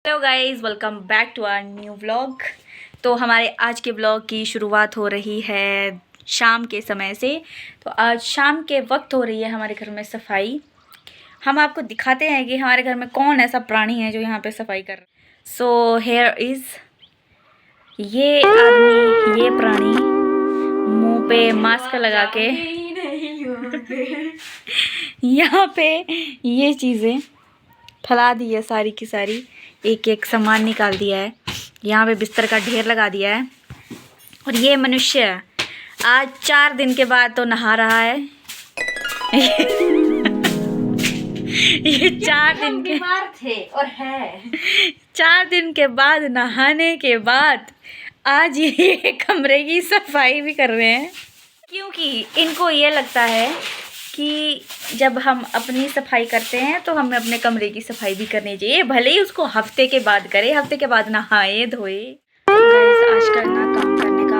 Hello guys, welcome back to our new vlog. तो हमारे आज के व्लॉग की शुरुआत हो रही है शाम के समय से। तो आज शाम के वक्त हो रही है हमारे घर में सफाई। हम आपको दिखाते हैं कि हमारे घर में कौन ऐसा प्राणी है जो यहाँ पे सफाई कर रहा है। सो हेयर इज़ ये आदमी, ये प्राणी मुंह पे मास्क लगा के यहाँ पे ये चीज़ें फैला दी है, सारी की सारी एक एक सामान निकाल दिया है, यहाँ पे बिस्तर का ढेर लगा दिया है। और ये मनुष्य आज 4 दिन के बाद तो नहा रहा है। ये 4 दिन के बीमार थे और है 4 दिन के बाद नहाने के बाद आज ये कमरे की सफाई भी कर रहे हैं, क्योंकि इनको ये लगता है कि जब हम अपनी सफाई करते हैं तो हमें अपने कमरे की सफाई भी करनी चाहिए, भले ही उसको हफ्ते के बाद करे, हफ्ते के बाद नहाए धोए। गाइस, आजकल ना काम करने का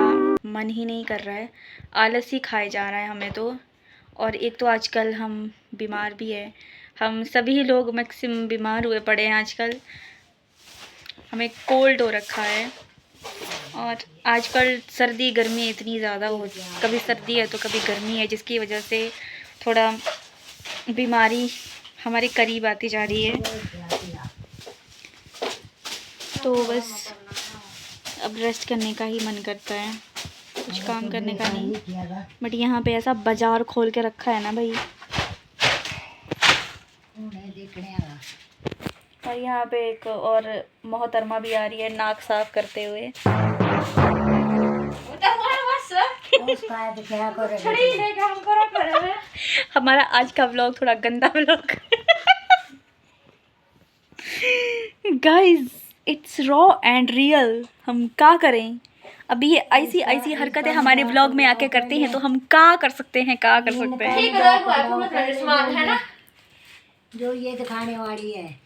मन ही नहीं कर रहा है, आलस ही खाए जा रहा है हमें तो। और एक तो आजकल हम बीमार भी हैं, हम सभी लोग मैक्सिमम बीमार हुए पड़े हैं आजकल। हमें कोल्ड हो रखा है और आजकल सर्दी गर्मी इतनी ज़्यादा हो, कभी सर्दी है तो कभी गर्मी है, जिसकी वजह से थोड़ा बीमारी हमारे करीब आती जा रही है। तो बस अब रेस्ट करने का ही मन करता है, कुछ काम करने का नहीं। बट यहाँ पे ऐसा बाजार खोल के रखा है ना भाई। और यहाँ पे एक और मोहतरमा भी आ रही है नाक साफ करते हुए। हमारा आज का व्लॉग थोड़ा गंदा vlog. Guys, it's raw and real. हम क्या करें, अभी ये ऐसी ऐसी हरकतें हमारे व्लॉग में आके करते हैं तो हम क्या कर सकते हैं, क्या कर सकते हैं। है ना जो ये दिखाने वाली है,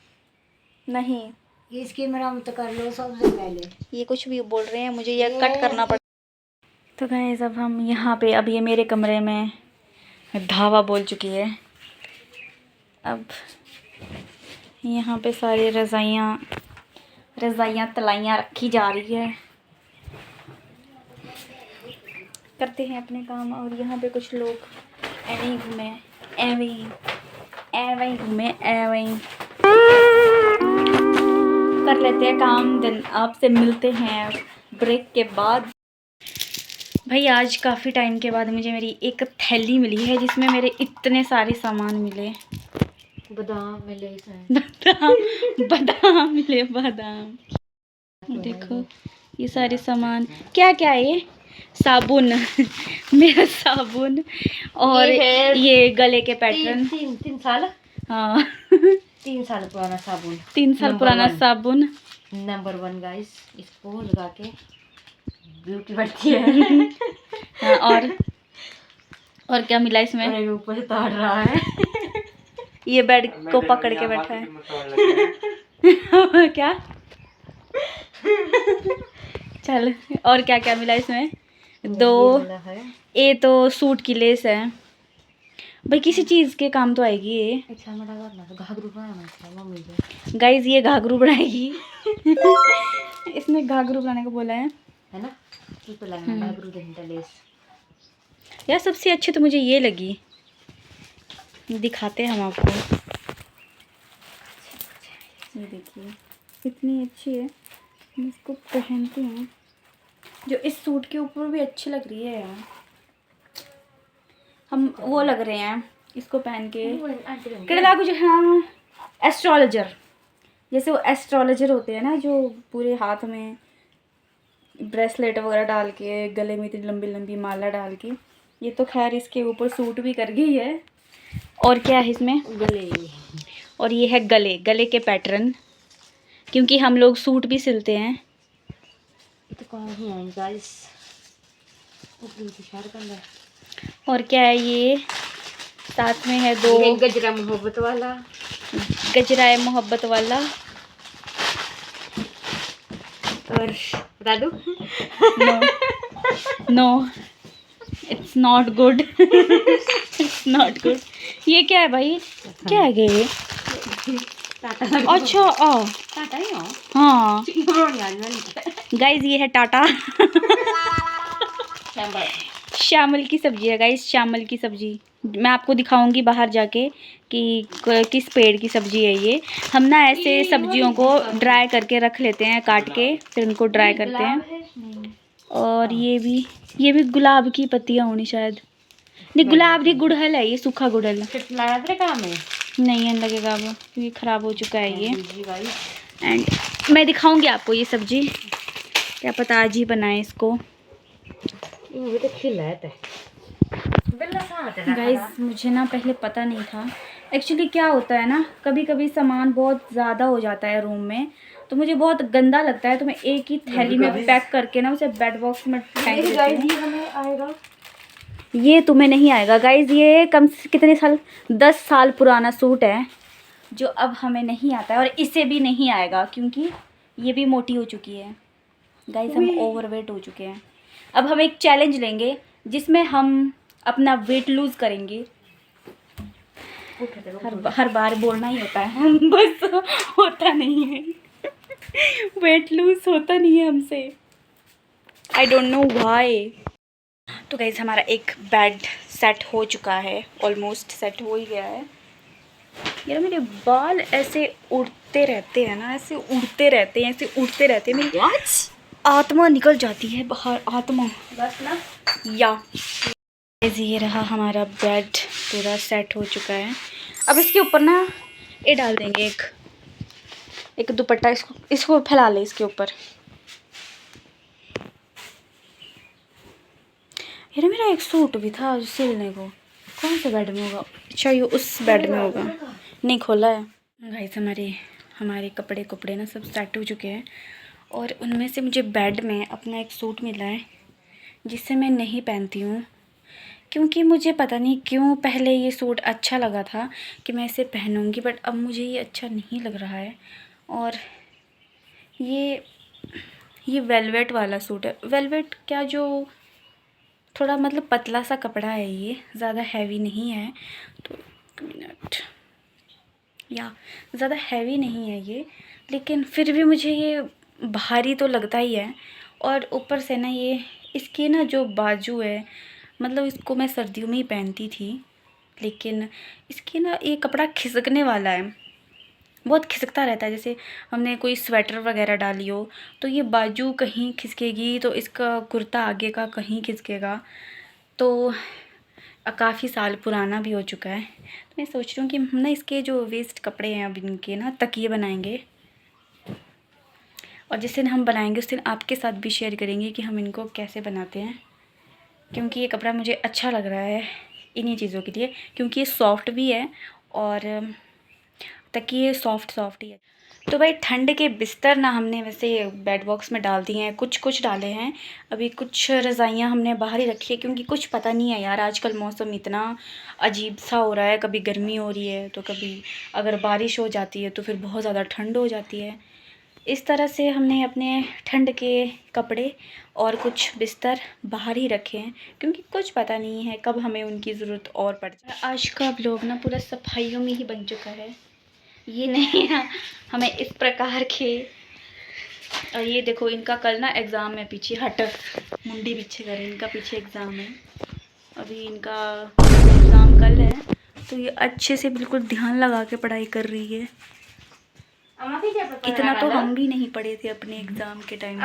नहीं इसकी मरम्मत कर लो सबसे पहले। ये कुछ भी बोल रहे हैं, मुझे ये कट करना पड़ा। तो गाइस, अब हम यहाँ पे, अब ये मेरे कमरे में धावा बोल चुकी है। अब यहाँ पे सारी रज़ाइयाँ तलाइयाँ रखी जा रही है, करते हैं अपने काम। और यहाँ पे कुछ लोग ऐਵੇਂ ही घूमे, ऐਵੇਂ ही घूमे, ऐਵੇਂ ही कर लेते हैं काम। दिन आपसे मिलते हैं ब्रेक के बाद। भाई, आज काफ़ी टाइम के बाद मुझे मेरी एक थैली मिली है जिसमें मेरे इतने सारे सामान मिले। बादाम मिले, बादाम मिले, बादाम। देखो ये सारे सामान क्या क्या है। ये साबुन मेरा साबुन, और ये गले के पैटर्न। तीन साल, हाँ 3 साल पुराना साबुन, 3 साल पुराना साबुन। नंबर 1 गाइस, इसको लगा के ब्यूटी बढ़ती है। हाँ, और क्या मिला इसमें? और ऊपर से ताड़ रहा है। ये बेड को पकड़ के बैठा है। क्या चल, और क्या क्या मिला इसमें? 2 ये तो सूट की लेस है भाई, किसी चीज़ के काम तो आएगी ये। गाइज, ये घाघरू बनाएगी। इसने घाघरू बनाने को बोला है ना, तो घाघरू लेस। यार, सबसे अच्छी तो मुझे ये लगी, दिखाते हैं हम आपको। ये देखिए कितनी अच्छी है, हम इसको पहनते हैं। जो इस सूट के ऊपर भी अच्छी लग रही है यार, हम वो लग रहे हैं इसको पहन के। केरला कुछ, हाँ, एस्ट्रोलॉजर जैसे। वो एस्ट्रोलॉजर होते हैं ना जो पूरे हाथ में ब्रेसलेट वगैरह डाल के, गले में इतनी लंबी लंबी माला डाल के। ये तो खैर इसके ऊपर सूट भी कर गई है। और क्या है इसमें? गले। और ये है गले के पैटर्न, क्योंकि हम लोग सूट भी सिलते हैं। तो कौन है गाइस? और क्या है ये? साथ में है 2 गजरा मोहब्बत वाला, गजरा है मोहब्बत वाला। और बता दूं? No, it's not good. It's not good. ये क्या है भाई? क्या है ये? टाटा। अच्छा, टाटा ही हो। हाँ बनानी आज मैंने। गाइज ये है टाटा। शैम्बर। शामल की सब्जी है गाइस, शामल की सब्जी। मैं आपको दिखाऊंगी बाहर जाके कि किस पेड़ की सब्जी है ये। हम ना ऐसे सब्जियों को ड्राई करके रख लेते हैं, काट के फिर उनको ड्राई करते हैं। और ये भी गुलाब की पत्तियां होनी शायद। नहीं गुलाब नहीं, गुड़हल है ये, सूखा गुड़हल। नहीं है लगेगा वो क्योंकि ख़राब हो चुका है ये। एंड मैं दिखाऊंगी आपको ये सब्जी, क्या पता आज ही बनाए इसको। गाइस मुझे ना पहले पता नहीं था एक्चुअली क्या होता है ना, कभी कभी सामान बहुत ज़्यादा हो जाता है रूम में तो मुझे बहुत गंदा लगता है, तो मैं एक ही थैली में पैक करके ना उसे बेड बॉक्स में फेंक देती हूँ। ये तुम्हें नहीं आएगा गाइस, ये कम से कितने साल, 10 साल पुराना सूट है जो अब हमें नहीं आता है, और इसे भी नहीं आएगा क्योंकि ये भी मोटी हो चुकी है गाइस, हम ओवरवेट हो चुके हैं। अब हम एक चैलेंज लेंगे जिसमें हम अपना वेट लूज़ करेंगे। हर बार बोलना ही होता है बस होता नहीं है वेट लूज़ होता नहीं है हमसे, आई डोंट नो व्हाई। तो गाइस हमारा एक बेड सेट हो चुका है, ऑलमोस्ट सेट हो ही गया है। यार मेरे बाल ऐसे उड़ते रहते हैं ना, ऐसे उड़ते रहते हैं, ऐसे उड़ते रहते हैं, मेरी आत्मा निकल जाती है बाहर, आत्मा बस ना। या ये रहा हमारा बेड पूरा सेट हो चुका है। अब इसके ऊपर ना ये डाल देंगे एक दुपट्टा, इसको फैला ले इसके ऊपर। यार मेरा एक सूट भी था सिलने को, कौन से बेड में होगा? अच्छा ये उस बेड में होगा, नहीं खोला है। गाइस हमारे कपड़े ना सब सेट हो चुके हैं, और उनमें से मुझे बेड में अपना एक सूट मिला है जिसे मैं नहीं पहनती हूँ क्योंकि मुझे पता नहीं क्यों पहले ये सूट अच्छा लगा था कि मैं इसे पहनूंगी, बट अब मुझे ये अच्छा नहीं लग रहा है। और ये वेलवेट वाला सूट है, वेलवेट क्या जो थोड़ा मतलब पतला सा कपड़ा है, ये ज़्यादा हैवी नहीं है। तो मिनट, या ज़्यादा हैवी नहीं है ये, लेकिन फिर भी मुझे ये भारी तो लगता ही है। और ऊपर से ना ये इसकी ना जो बाजू है, मतलब इसको मैं सर्दियों में ही पहनती थी, लेकिन इसकी ना ये कपड़ा खिसकने वाला है, बहुत खिसकता रहता है। जैसे हमने कोई स्वेटर वगैरह डाली हो तो ये बाजू कहीं खिसकेगी, तो इसका कुर्ता आगे का कहीं खिसकेगा। तो काफ़ी साल पुराना भी हो चुका है, तो मैं सोच रही हूँ कि हम ना इसके जो वेस्ट कपड़े हैं अब इनके ना तकिए बनाएंगे, और जिस दिन हम बनाएंगे उस दिन आपके साथ भी शेयर करेंगे कि हम इनको कैसे बनाते हैं, क्योंकि ये कपड़ा मुझे अच्छा लग रहा है इन्हीं चीज़ों के लिए, क्योंकि ये सॉफ्ट भी है और तकिए सॉफ्ट ही है। तो भाई ठंड के बिस्तर ना हमने वैसे बेड बॉक्स में डाल दिए हैं, कुछ डाले हैं, अभी कुछ रज़ाइयाँ हमने बाहर ही रखी है क्योंकि कुछ पता नहीं है यार, आजकल मौसम इतना अजीब सा हो रहा है, कभी गर्मी हो रही है तो कभी अगर बारिश हो जाती है तो फिर बहुत ज़्यादा ठंड हो जाती है। इस तरह से हमने अपने ठंड के कपड़े और कुछ बिस्तर बाहर ही रखे हैं क्योंकि कुछ पता नहीं है कब हमें उनकी ज़रूरत और पड़ जाए। आज का व्लॉग ना पूरा सफाइयों में ही बन चुका है, ये नहीं है हमें इस प्रकार के। और ये देखो इनका कल ना एग्ज़ाम है, पीछे हट मुंडी पीछे करें, इनका पीछे एग्ज़ाम है, अभी इनका एग्ज़ाम कल है, तो ये अच्छे से बिल्कुल ध्यान लगा के पढ़ाई कर रही है। इतना तो हम भी नहीं पढ़े थे अपने एग्ज़ाम के टाइम में।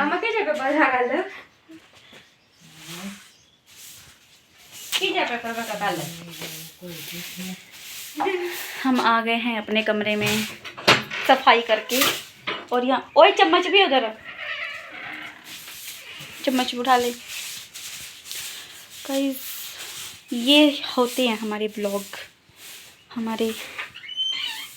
हम आ गए हैं अपने कमरे में सफाई करके, और यहाँ ओए चम्मच भी उधर, चम्मच उठा ले। गाइस ये होते हैं हमारे ब्लॉग, हमारे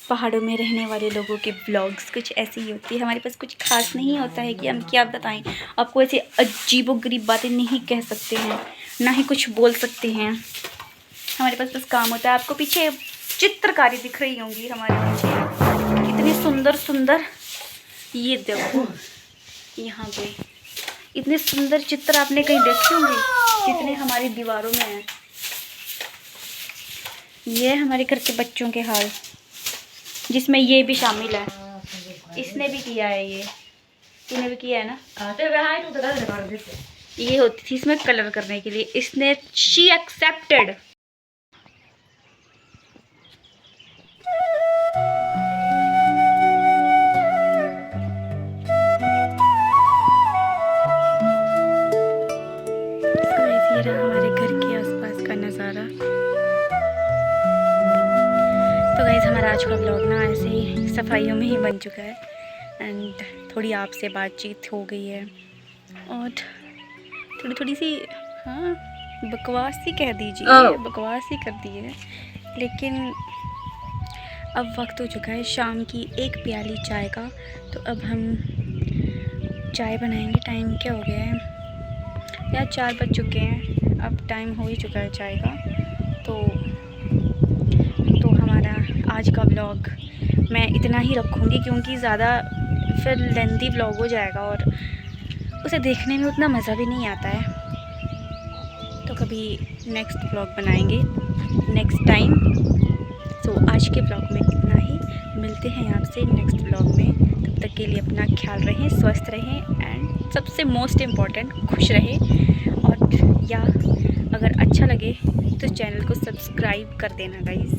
पहाड़ों में रहने वाले लोगों के ब्लॉग्स कुछ ऐसे ही होती है। हमारे पास कुछ खास नहीं होता है कि हम क्या बताएं आपको, ऐसे अजीबोगरीब बातें नहीं कह सकते हैं, ना ही कुछ बोल सकते हैं। हमारे पास बस काम होता है। आपको पीछे चित्रकारी दिख रही होंगी हमारे पीछे, इतनी सुंदर सुंदर, ये देखो यहाँ पे इतने सुंदर चित्र आपने कहीं देखे होंगे जितने हमारी दीवारों में हैं। ये हमारे घर के बच्चों के हाल, जिसमें ये भी शामिल है। इसने भी किया है ये, तूने भी किया है ना। तो वहाँ तू तो कलर कर देते। ये होती थी इसमें कलर करने के लिए, इसने शी एक्सेप्टेड। ये रहा हमारे घर के आसपास का नज़ारा। तो गाइस हमारा आज का ब्लॉग ना ऐसे ही सफाइयों में ही बन चुका है एंड थोड़ी आपसे बातचीत हो गई है और थोड़ी सी हाँ बकवास ही कह दीजिए, बकवास ही कर दी है। लेकिन अब वक्त हो चुका है शाम की 1 प्याली चाय का, तो अब हम चाय बनाएंगे। टाइम क्या हो गया है यार, 4 बज चुके हैं, अब टाइम हो ही चुका है चाय का। तो हमारा आज का व्लॉग मैं इतना ही रखूँगी क्योंकि ज़्यादा फिर लेंथी व्लॉग हो जाएगा और उसे देखने में उतना मज़ा भी नहीं आता है। तो कभी नेक्स्ट व्लॉग बनाएंगे नेक्स्ट टाइम। सो आज के व्लॉग में इतना ही, मिलते हैं आपसे नेक्स्ट व्लॉग में। तब तक के लिए अपना ख्याल रहें, स्वस्थ रहें एंड सबसे मोस्ट इम्पॉर्टेंट खुश रहें। और या अगर अच्छा लगे तो चैनल को सब्सक्राइब कर देना गाइस।